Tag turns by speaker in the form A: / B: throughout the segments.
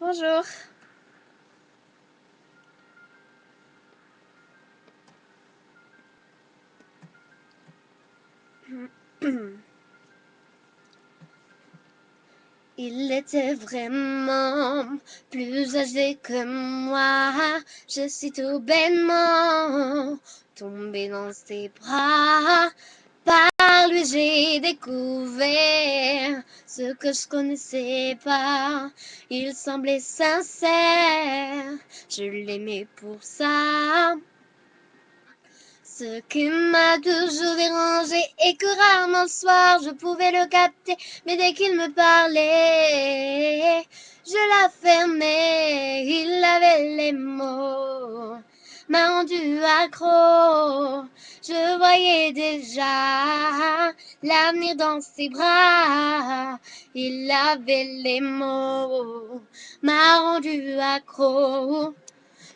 A: Bonjour. Il était vraiment plus âgé que moi. Je suis tout bêtement tombée dans ses bras. Par lui, j'ai découvert ce que je connaissais pas. Il semblait sincère. Je l'aimais pour ça. Ce qui m'a toujours dérangé et que rarement le soir je pouvais le capter, mais dès qu'il me parlait, je la fermais, il avait les mots, m'a rendu accro, je voyais déjà l'avenir dans ses bras, il avait les mots, m'a rendu accro.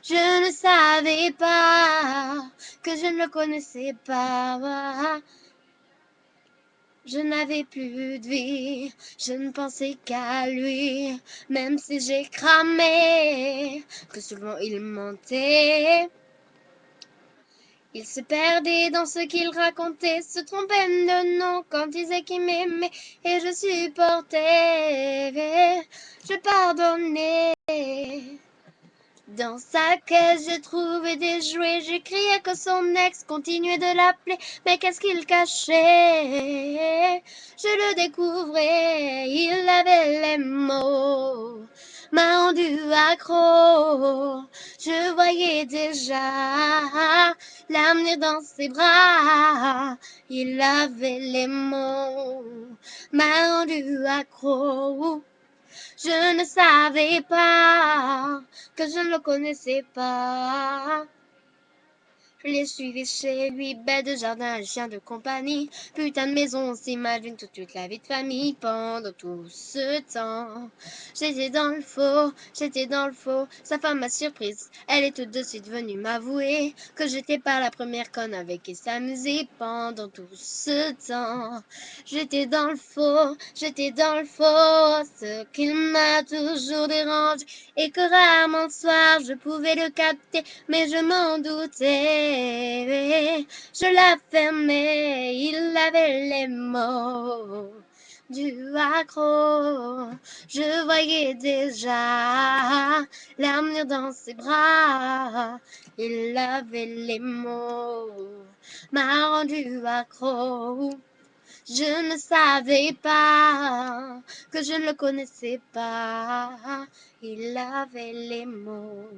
A: Je ne savais pas que je ne le connaissais pas. Je n'avais plus de vie, je ne pensais qu'à lui, même si j'ai cramé, que souvent il mentait. Il se perdait dans ce qu'il racontait, se trompait de nom quand il disait qu'il m'aimait, et je supportais, je pardonnais. Dans sa caisse, je trouvais des jouets, je criais que son ex continuait de l'appeler, mais qu'est-ce qu'il cachait? Je le découvrais, il avait les mots, m'a rendu accro, je voyais déjà l'avenir dans ses bras, il avait les mots, m'a rendu accro. Je ne savais pas que je ne le connaissais pas. Je les suivais chez lui, bête de jardin, chien de compagnie. Putain de maison, on s'imagine toute la vie de famille pendant tout ce temps. J'étais dans le faux, j'étais dans le faux. Sa femme m'a surprise, elle est tout de suite venue m'avouer que j'étais pas la première conne avec qui s'amuser pendant tout ce temps. J'étais dans le faux, j'étais dans le faux. Ce qui m'a toujours dérangé et que rarement le soir je pouvais le capter, mais je m'en doutais. Je la fermais, il avait les mots du accro. Je voyais déjà l'avenir dans ses bras. Il avait les mots, m'a rendu accro. Je ne savais pas que je ne le connaissais pas. Il avait les mots.